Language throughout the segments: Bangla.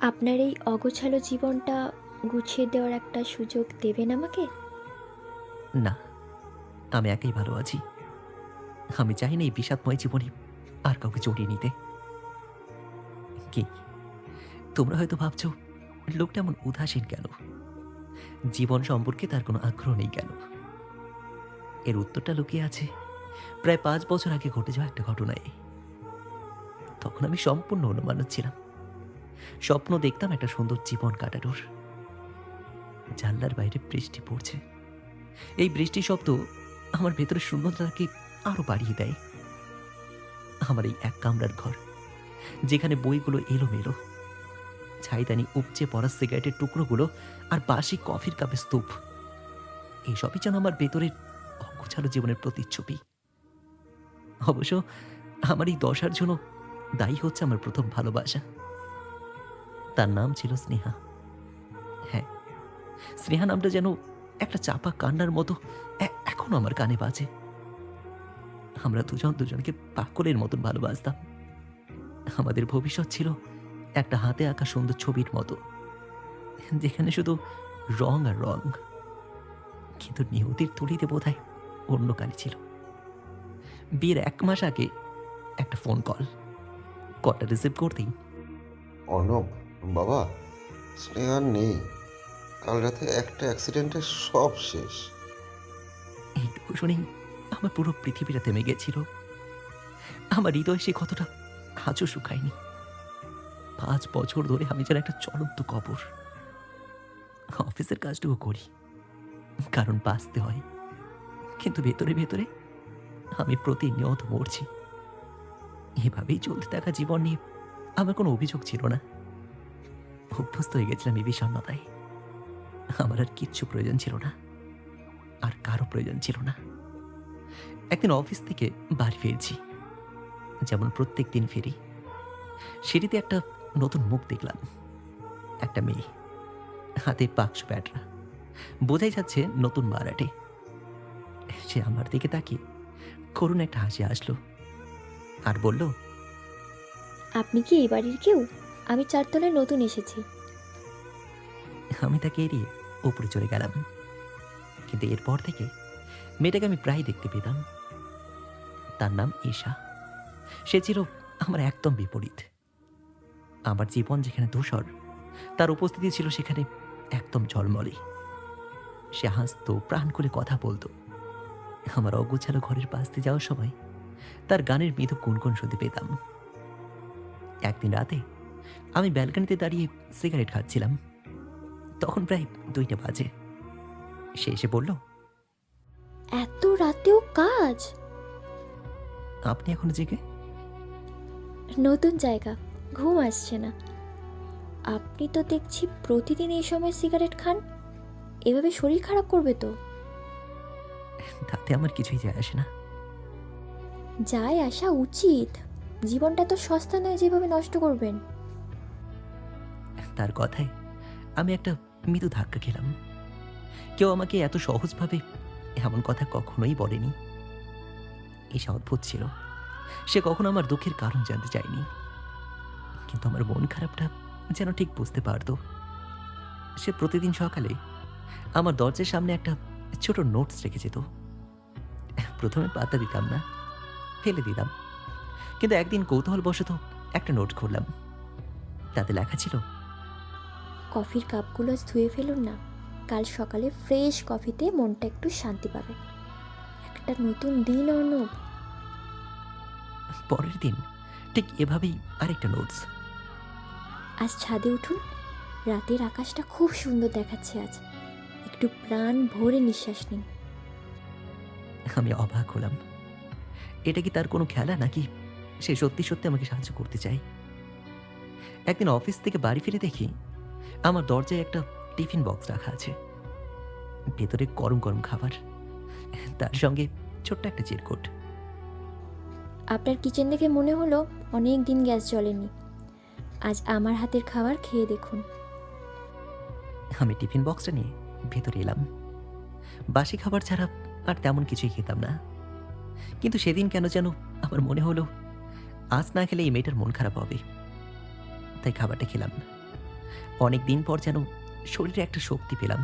আপনার এই অগোছালো জীবনটা গুছিয়ে দেওয়ার একটা সুযোগ দেবেন আমাকে? না, আমি একাই ভালো আছি। আমি চাই না এই বিষাদময় জীবনে আর কাউকে জড়িয়ে নিতে। কি, তোমরা হয়তো ভাবছো লোকটা এমন উদাসীন কেন? জীবন সম্পর্কে তার কোনো আগ্রহ নেই কেন? এর উত্তরটা লুকিয়ে আছে প্রায় ৫ বছর আগে ঘটে যাওয়া একটা ঘটনায়। তখন আমি সম্পূর্ণ অন্যমানব ছিলাম। স্বপ্ন দেখতাম একটা সুন্দর জীবন কাটানোর। জানলার বাইরে বৃষ্টি পড়ছে। এই বৃষ্টির শব্দ আমার ভেতরের শূন্যতাকে আরো বাড়িয়ে দেয়। আমার এই এক কামরার ঘর, যেখানে বইগুলো এলোমেলো, ছাইদানি উপচে পড়া সিগারেটের টুকরোগুলো আর বাসি কফির কাপের স্তূপ, এইসবই যেন আমার ভেতরের অগোছালো জীবনের প্রতিচ্ছবি। অবশ্য আমার এই দশার জন্য দায়ী হচ্ছে আমার প্রথম ভালোবাসা। তার নাম ছিল স্নেহা। হ্যাঁ, স্নেহা নামটা যেন একটা চাপা কান্নার মতো এখনো আমার কানে বাজে। আমরা দুজন দুজনকে পাগলের মতন ভালোবাসতাম। আমাদের ভবিষ্যৎ ছিল একটা হাতে আঁকা সুন্দর ছবির মতো, যেখানে শুধু রং আর রং। কিন্তু নিয়তির তুলিতে বোধহয় অন্য কালি ছিল। বিয়ের ১ মাস আগে একটা ফোন কলটা রিসিভ করতেই অর্ণব, বাবা, স্নেহা আর নেই। কাল রাতে একটা অ্যাক্সিডেন্টে সব শেষ। এইটুকু শুনেই আমার পুরো পৃথিবীটা থেমে গেছিল। আমার হৃদয় সে ক্ষতটা আজও শুকায়নি। ৫ বছর ধরে আমি যেন একটা চলন্ত কবর। অফিসের কাজটুকু করি কারণ বাঁচতে হয়, কিন্তু ভেতরে ভেতরে আমি প্রতিনিয়ত মরছি। এভাবেই চলতে থাকা জীবন নিয়ে আমার কোনো অভিযোগ ছিল না। অভ্যস্ত হয়ে গেছিলাম এই বিষণ্ণতায়। আমার আর কিচ্ছু প্রয়োজন ছিল না, আর কারো প্রয়োজন ছিল না। একদিন অফিস থেকে বাড়ি ফিরছি, যেমন প্রত্যেক দিন ফিরি। সিঁড়িতে একটা নতুন মুখ দেখলাম। একটা মেয়ে, হাতে বাক্স প্যাটরা, বোঝাই যাচ্ছে নতুন মারাঠি। সে আমার দিকে তাকিয়ে করুণ একটা হাসি আসলো আর বলল, আপনি কি এই বাড়ির কেউ? আমি ৪ তলায় নতুন এসেছি। আমি তাকে এড়িয়ে উপরে চলে গেলাম। কিন্তু এরপর থেকে মেয়েটাকে আমি প্রায় দেখতে পেতাম। তার নাম ঈশা। সে ছিল আমার একদম বিপরীত। আমার জীবন যেখানে ধূসর, তার উপস্থিতি ছিল সেখানে একদম ঝলমলে। সে হাসতো, প্রাণ খুলে কথা বলতো। আমার অগোছালো ঘরের পাশ দিয়ে যাওয়ার সময় তার গানের মৃদু গুনগুন শুনতে পেতাম। একদিন রাতে আমি ব্যালকনিতে দাঁড়িয়ে সিগারেট খাচ্ছিলাম। তখন প্রায় ২টা বাজে। সে এসে বলল, এত রাতেও কাজ? আপনি এখনো জেগে? নতুন জায়গা, ঘুম আসছে না। আপনি তো দেখছি প্রতিদিন এই সময় সিগারেট খান। এভাবে শরীর খারাপ করবে তো। তাতে আমার কিছুই যায় আসে না। যায় আসা উচিত। জীবনটা তো সস্তা নয় যেভাবে নষ্ট করবেন। তার কথায় আমি একটা মৃদু ধাক্কা খেলাম। কেউ আমাকে এত সহজভাবে এমন কথা কখনোই বলেনি। ঈশা অদ্ভুত ছিল। সে কখনো আমার দুঃখের কারণ জানতে চায়নি, কিন্তু আমার মন খারাপটা যেন ঠিক বুঝতে পারত। সে প্রতিদিন সকালে আমার দরজার সামনে একটা ছোট নোটস রেখে যেত। প্রথমে পাত্তা দিতাম না, ফেলে দিতাম। কিন্তু একদিন কৌতূহলবশত একটা নোট খুললাম। তাতে লেখা ছিল, কফির কাপগুলো আজ ধুয়ে ফেলুন না। কাল সকালে ফ্রেশ কফিতে মনটা একটু শান্তি পাবে। একটা নতুন দিন অর্ণব। পরের দিন ঠিক এভাবেই আরেকটা নোটস। আজ ছাদে উঠুন। রাতের আকাশটা খুব সুন্দর দেখাচ্ছে আজ। একটু প্রাণ ভরে নিঃশ্বাস নিন। আমি অবাক হলাম। এটা কি তার কোনো খেলা, নাকি সে সত্যি সত্যি আমাকে সাহায্য করতে চায়? একদিন অফিস থেকে বাড়ি ফিরে দেখি আমার দরজায় একটা টিফিন বক্স রাখা আছে। ভেতরে গরম গরম খাবার, তার সঙ্গে ছোট্ট একটা চিরকুট। আপনার কিচেন দেখে মনে হলো অনেক দিন গ্যাস জ্বলেনি। আজ আমার হাতের খাবার খেয়ে দেখুন। আমি টিফিন বক্সটা নিয়ে ভেতরে এলাম। বাসি খাবার ছাড়া আর তেমন কিছুই খেতাম না, কিন্তু সেদিন কেন যেন আমার মনে হলো আজ না খেলে এই মেয়েটার মন খারাপ হবে। তাই খাবারটা খেলাম। অনেক দিন পর যেন শরীরে একটা শক্তি পেলাম।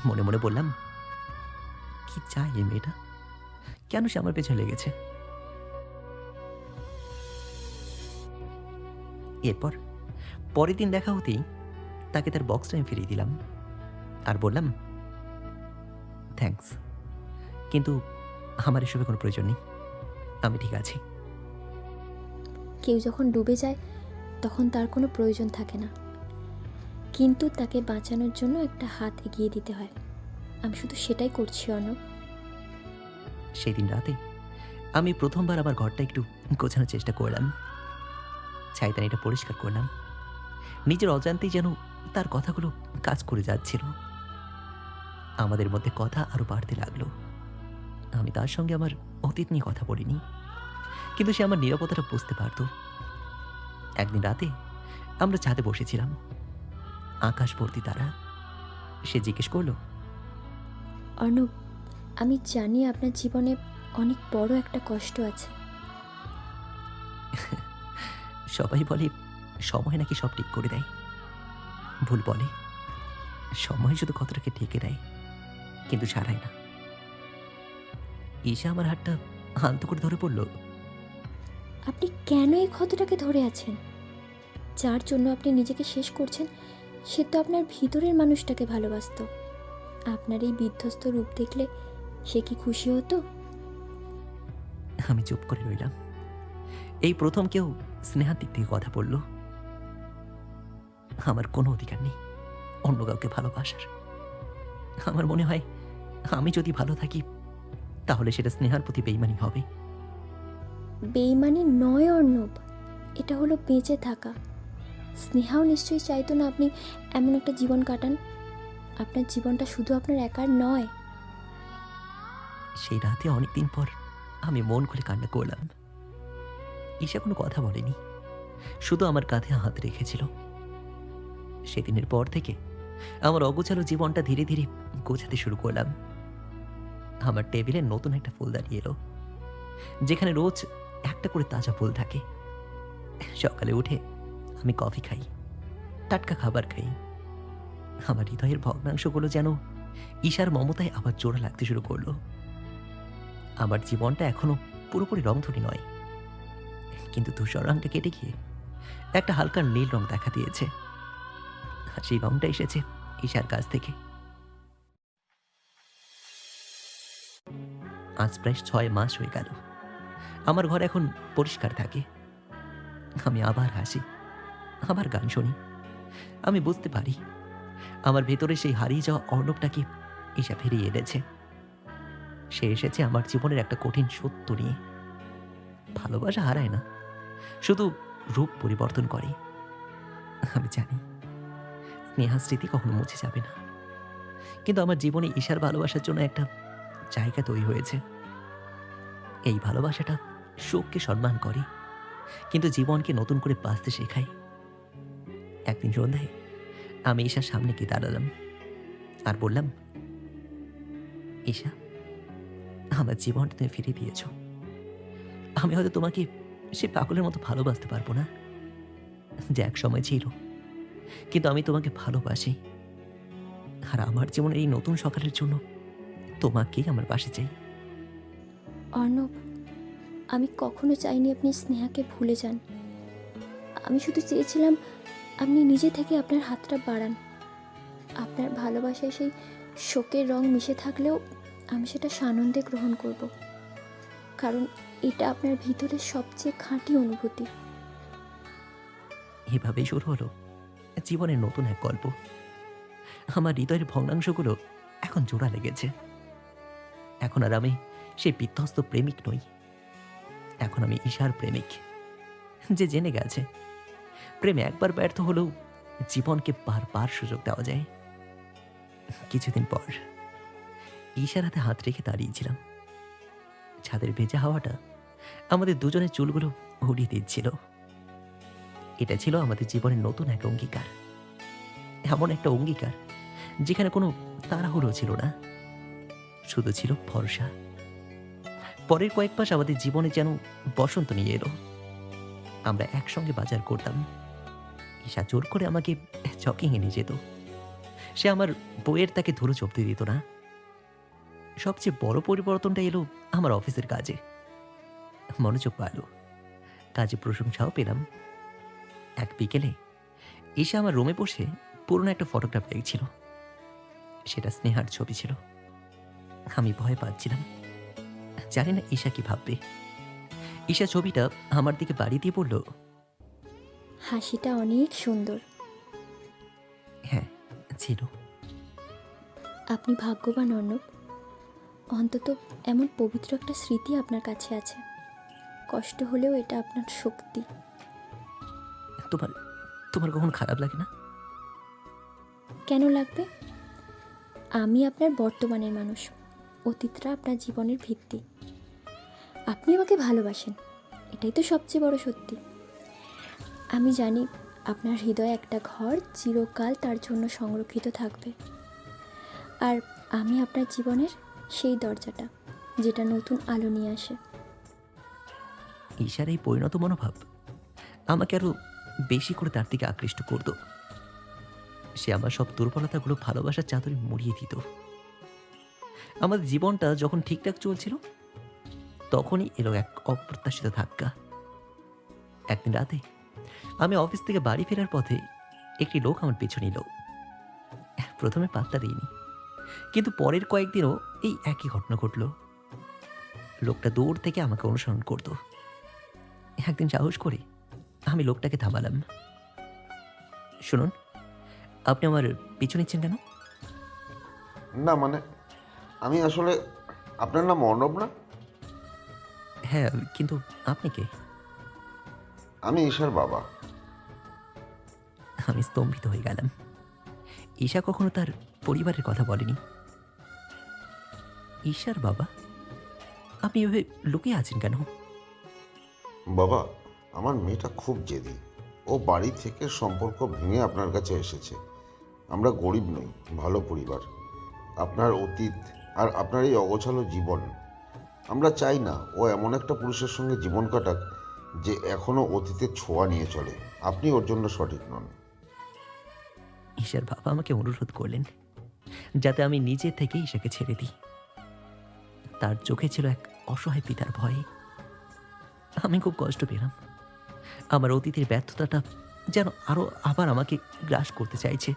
মনে মনে বললাম, কি চাই এই মেয়েটা, কেন সে আমার পেছনে লেগেছে। এরপর পরের দিন দেখা হতেই তাকে তার বক্সটা আমি ফিরিয়ে দিলাম আর বললাম, থ্যাঙ্কস, কিন্তু আমার এসবে কোনো প্রয়োজন নেই, আমি ঠিক আছি। কেউ যখন ডুবে যায় তখন তার কোনো প্রয়োজন থাকে না, কিন্তু তাকে বাঁচানোর জন্য একটা হাত এগিয়ে দিতে হয়। আমি শুধু সেটাই করছি অর্ণব। সেই দিন রাতে আমি প্রথমবার আমার ঘরটা একটু গোছানোর চেষ্টা করলাম। ছাইদানিটা পরিষ্কার করলাম। নিজের অজান্তেই যেন তার কথাগুলো কাজ করে যাচ্ছিল। আমাদের মধ্যে কথা আরো বাড়তে লাগলো। আমি তার সঙ্গে আমার অতীত নিয়ে কথা বলিনি, কিন্তু সে আমার নীরবতাটা বুঝতে পারত। একদিন রাতে আমরা ছাদে বসেছিলাম, আকাশ ভর্তি তারা। সে জিজ্ঞেস করলো, অর্ণব, আমি জানি আপনার জীবনে অনেক বড় একটা কষ্ট আছে। সবাই বলে সময় নাকি সব ঠিক করে দেয়। ভুল বলে, সময় শুধু কতটাকে ঢেকে দেয়, কিন্তু ছাড়ায় না। ঈশা আমার হাতটা আলতো করে ধরে পড়ল। আপনি কেন এই ক্ষতটাকে ধরে আছেন? যার জন্য আপনি নিজেকে শেষ করছেন সে তো আপনার ভিতরের মানুষটাকে ভালোবাসতো। আপনার এই বিধ্বস্ত রূপ দেখলে সে কি খুশি হতো? আমি চুপ করে রইলাম। এই প্রথম কেউ স্নেহার দিক থেকে কথা বলল। আমার কোনো অধিকার নেই অন্য কাউকে ভালোবাসার। আমার মনে হয় আমি যদি ভালো থাকি তাহলে সেটা স্নেহার প্রতি বেইমানি হবে। বেইমানি নয় অর্ণব, এটা হলো বেঁচে থাকা। স্নেহাও নিশ্চয়ই চাইতো না আপনি এমন একটা জীবন কাটান। আপনার জীবনটা শুধু আপনার একার নয়। সেই রাতে অনেকদিন পর আমি মন খুলে কান্না করলাম। ঈশা কোনো কথা বলেনি, শুধু আমার কাঁধে হাত রেখেছিল। সেদিনের পর থেকে আমার অগোছালো জীবনটা ধীরে ধীরে গোছাতে শুরু করলাম। আমার টেবিলে নতুন একটা ফুল দাঁড়িয়ে এলো, যেখানে রোজ একটা করে তাজা ফুল থাকে। সকালে উঠে আমি কফি খাই, টাটকা খাবার খাই। আমার হৃদয়ের ভগ্নাংশগুলো যেন ঈশার মমতায় আবার জোড়া লাগতে শুরু করলো। আমার জীবনটা এখনো পুরোপুরি রংধনী নয়, কিন্তু ধূসর রংটা কেটে গিয়ে একটা হালকা নীল রং দেখা দিয়েছে। আর সেই রংটা এসেছে ঈশার কাছ থেকে। আজ প্রায় 6 মাস হয়ে গেল। আমার ঘর এখন পরিষ্কার থাকে। আমি আবার হাসি, আবার গান শুনি। আমি বুঝতে পারি আমার ভেতরে সেই হারিয়ে যাওয়া অর্ণবটাকে ঈশা ফিরিয়ে এনেছে। সে এসেছে আমার জীবনের একটা কঠিন সত্য নিয়ে। ভালোবাসা হারায় না, শুধু রূপ পরিবর্তন করে। আমি জানি স্নেহা স্মৃতি কখনো মুছে যাবে না, কিন্তু আমার জীবনে ঈশার ভালোবাসার জন্য একটা জায়গা তৈরি হয়েছে। এই ভালোবাসাটা শোককে সম্মান করে, কিন্তু জীবনকে নতুন করে বাঁচতে শেখায়। একদিন সন্ধ্যায় আমি ঈশার সামনে গিয়ে দাঁড়ালাম আর বললাম, ঈশা, আমার জীবনটা তুমি ফিরিয়ে দিয়েছ। আমি হয়তো তোমাকে সে পাগলের মতো ভালোবাসতে পারবো না যে এক সময় ছিল, কিন্তু আমি তোমাকে ভালোবাসি। আর আমার জীবনের এই নতুন সকালের জন্য তোমাকেই আমার পাশে চাই। অর্ণব, আমি কখনো চাইনি আপনি স্নেহাকে ভুলে যান। আমি শুধু চেয়েছিলাম আপনি নিজে থেকে আপনার হাতটা বাড়ান। আপনার ভালোবাসায় সেই শোকের রং মিশে থাকলেও আমি সেটা সানন্দে গ্রহণ করব, কারণ এটা আপনার ভিতরের সবচেয়ে খাঁটি অনুভূতি। এভাবেই শুরু হলো জীবনের নতুন এক গল্প। আমার হৃদয়ের ভগ্নাংশগুলো এখন জোড়া লেগেছে। এখন আর আমি সেই বিধ্বস্ত প্রেমিক নই, এখন আমি ঈশার প্রেমিক, যে জেনে গেছে প্রেম একবার ব্যর্থ হলেও জীবনকে বারবার সুযোগ দেওয়া যায়। কিছুদিন পর ঈশার হাতে হাত রেখে দাঁড়িয়েছিলাম। ছাদের ভেজা হাওয়াটা আমাদের দুজনের চুলগুলো উড়িয়ে দিচ্ছিল। এটা ছিল আমাদের জীবনের নতুন এক অঙ্গীকার, এমন একটা অঙ্গীকার যেখানে কোনো তাড়াহুড়ো ছিল না, শুধু ছিল ভরসা। পরের কয়েক মাস আমাদের জীবনে যেন বসন্ত নিয়ে এলো। আমরা একসঙ্গে বাজার করতাম, ঈশা জোর করে আমাকে জগিংয়ে নিয়ে যেত। সে আমার বইয়ের তাকে ধুলো চপতে দিত না। সবচেয়ে বড় পরিবর্তনটা এলো আমার অফিসের কাজে। মনোযোগ বাড়ল, কাজে প্রশংসাও পেলাম। এক বিকেলে ঈশা আমার রুমে বসে পুরনো একটা ফটোগ্রাফ দেখছিল। সেটা স্নেহার ছবি ছিল। আমি ভয় পাচ্ছিলাম, জানি না ঈশা কি ভাববে। ঈশা ছবিটা আমার দিকে বাড়ি দিয়ে বলল, হাসিটা অনেক সুন্দর। হ্যাঁ ছিল। আপনি ভাগ্যবান অর্ণব, অন্তত এমন পবিত্র একটা স্মৃতি আপনার কাছে আছে। কষ্ট হলেও এটা আপনার শক্তি। তোমার তোমার কখন খারাপ লাগে না? কেন লাগবে? আমি আপনার বর্তমানের মানুষ, অতীতটা আপনার জীবনের ভিত্তি। আপনি আমাকে ভালোবাসেন, এটাই তো সবচেয়ে বড় সত্যি। আমি জানি আপনার হৃদয়ে একটা ঘর চিরকাল তার জন্য সংরক্ষিত থাকবে। আর আমি আপনার জীবনের সেই দরজাটা, যেটা নতুন আলো নিয়ে আসে। ঈশার এই পরিণত মনোভাব আমাকে আরো বেশি করে তার দিকে আকৃষ্ট করত। সে আমার সব দুর্বলতাগুলো ভালোবাসার চাদরে মুড়িয়ে দিত। আমাদের জীবনটা যখন ঠিকঠাক চলছিল, তখনই এলো এক অপ্রত্যাশিত ধাক্কা। একদিন রাতে আমি অফিস থেকে বাড়ি ফেরার পথে একটি লোক আমার পিছু নিল। প্রথমে পাত্তা দিইনি, কিন্তু পরের কয়েকদিনও এই একই ঘটনা ঘটল। লোকটা দূর থেকে আমাকে অনুসরণ করত। একদিন সাহস করে আমি লোকটাকে থামালাম। শুনুন, আপনি আমার পিছু নিচ্ছেন কেন? না মানে, আমি আসলে, আপনার নাম অর্ণব না? হ্যাঁ, কিন্তু আপনি কে? আমি ঈশার বাবা। আমি স্তম্ভিত হয়ে গেলাম। ঈশা কখনো তার পরিবারের কথা বলেনি। ঈশার বাবা? আপনি এভাবে লুকিয়ে আছেন কেন? বাবা, আমার মেয়েটা খুব জেদি। ও বাড়ি থেকে সম্পর্ক ভেঙে আপনার কাছে এসেছে। আমরা গরিব নই, ভালো পরিবার। আপনার অতীত আর আপনার এই অগোছালো জীবন, আমরা চাই না ও এমন একটা পুরুষের সঙ্গে জীবন কাটাক যে এখনো অতীতের ছোঁয়া নিয়ে চলে। আপনি ওর জন্য সঠিক নন। ঈশার বাবা আমাকে অনুরোধ করলেন যাতে আমি নিজে থেকে ঈশাকে ছেড়ে দিই। তার চোখে ছিল এক অসহায় পিতার ভয়। আমি খুব কষ্ট পেলাম। আমার অতীতের ব্যর্থতাটা যেন আবার আমাকে গ্রাস করতে চাইছে।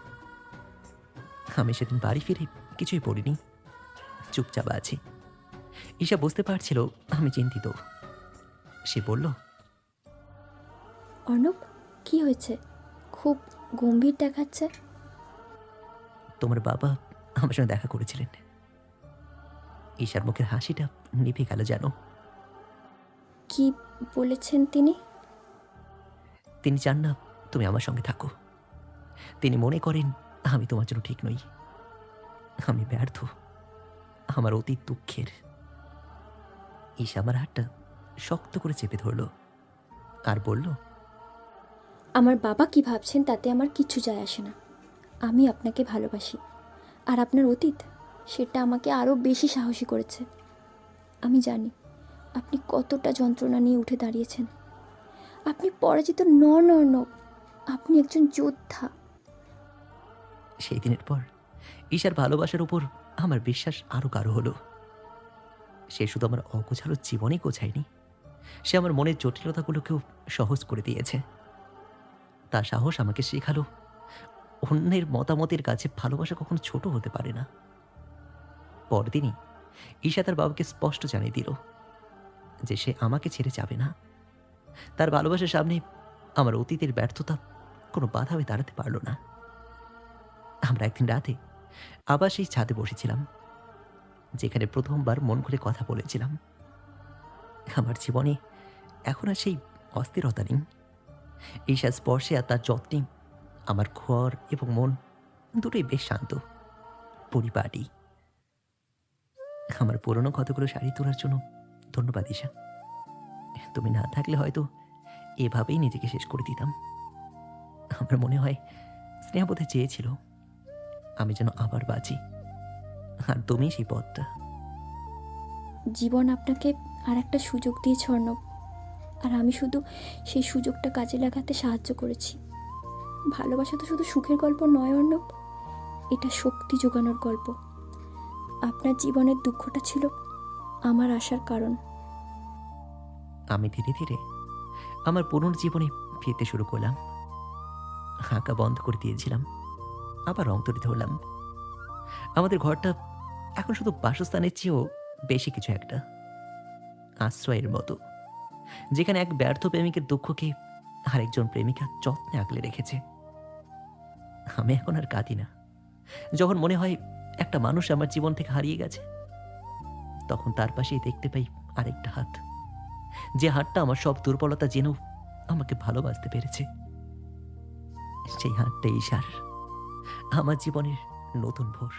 আমি সেদিন বাড়ি ফিরে কিছুই পড়িনি, চুপচাপ আছি। ঈশা বুঝতে পারছিল আমি চিন্তিত। সে বলল, অর্ণব, কি হয়েছে? খুব গম্ভীর দেখাচ্ছে। তোমার বাবা আমার সঙ্গে দেখা করেছিলেন। ঈশার মুখের হাসিটা নিভে গেল যেন। কি বলেছেন তিনি? তিনি চান না তুমি আমার সঙ্গে থাকো। তিনি মনে করেন আমি তোমার জন্য ঠিক নই। আমি ব্যর্থ, আমার অতীত দুঃখের। ঈশা আমার হাতটা শক্ত করে চেপে ধরল আর বলল, আমার বাবা কি ভাবছেন তাতে আমার কিচ্ছু যায় আসে না। আমি আপনাকে ভালোবাসি, আর আপনার অতীত সেটা আমাকে আরও বেশি সাহসী করেছে। আমি জানি আপনি কতটা যন্ত্রণা নিয়ে উঠে দাঁড়িয়েছেন। আপনি পরাজিত নন অর্ণব, আপনি একজন যোদ্ধা। সেই দিনের পর ঈশার ভালোবাসার উপর আমার বিশ্বাস আরো গাঢ় হলো। সে শুধু আমার অগোছালো জীবনই গোছায়নি, সে আমার মনের জটিলতাগুলোকেও সহজ করে দিয়েছে। তার সাহস আমাকে শেখালো অন্যের মতামতের কাছে ভালোবাসা কখনো ছোট হতে পারে না। পরদিনই ঈশা তার বাবাকে স্পষ্ট জানিয়ে দিল যে সে আমাকে ছেড়ে যাবে না। তার ভালোবাসার সামনে আমার অতীতের ব্যর্থতা কোনো বাধা হয়ে দাঁড়াতে পারল না। আমরা একদিন রাতে আবার সেই ছাদে বসেছিলাম, যেখানে প্রথমবার মন খুলে কথা বলেছিলাম। আমার জীবনে এখন আর সেই অস্থিরতা নেই। ঈশার স্পর্শে আর তার যত্নে আমার ঘর এবং মন দুটোই বেশ শান্ত, পরিপাটি। আমার পুরনো কতগুলো শাড়ি তোলার জন্য ধন্যবাদ ঈশা। তুমি না থাকলে হয়তো এভাবেই নিজেকে শেষ করে দিতাম। আমার মনে হয় স্নেহা বোধহয় চেয়েছিল আমি যেন আবার বাঁচি, আর তুমি সেই পথটা। জীবন আপনাকে আর একটা সুযোগ দিয়েছে অর্ণব, আর আমি শুধু সেই সুযোগটা কাজে লাগাতে সাহায্য করেছি। ভালোবাসা তো শুধু সুখের গল্প নয় অর্ণব, এটা শক্তি জোগানোর গল্প। আপনার জীবনের দুঃখটা ছিল আমার আশার কারণ। আমি ধীরে ধীরে আমার পুনর্জীবনে ফিরতে শুরু করলাম। আঁকা বন্ধ করে দিয়েছিলাম, আবার রং তুলি ধরলাম। আমাদের ঘরটা এখন শুধু বাসস্থানের চেয়েও বেশি কিছু একটা, আশ্রয়ের মতো, যেখানে এক ব্যর্থ প্রেমিকের দুঃখকে আরেকজন প্রেমিকা যত্নে আগলে রেখেছে। আমি এখন আর কাঁদি না। যখন মনে হয় একটা মানুষ আমার জীবন থেকে হারিয়ে গেছে, তখন তার পাশেই দেখতে পাই আরেকটা হাত, যে হাতটা আমার সব দুর্বলতা জেনেও আমাকে ভালোবাসতে পেরেছে। সেই হাতটা ঈশার, আমার জীবনের নতুন ভোর।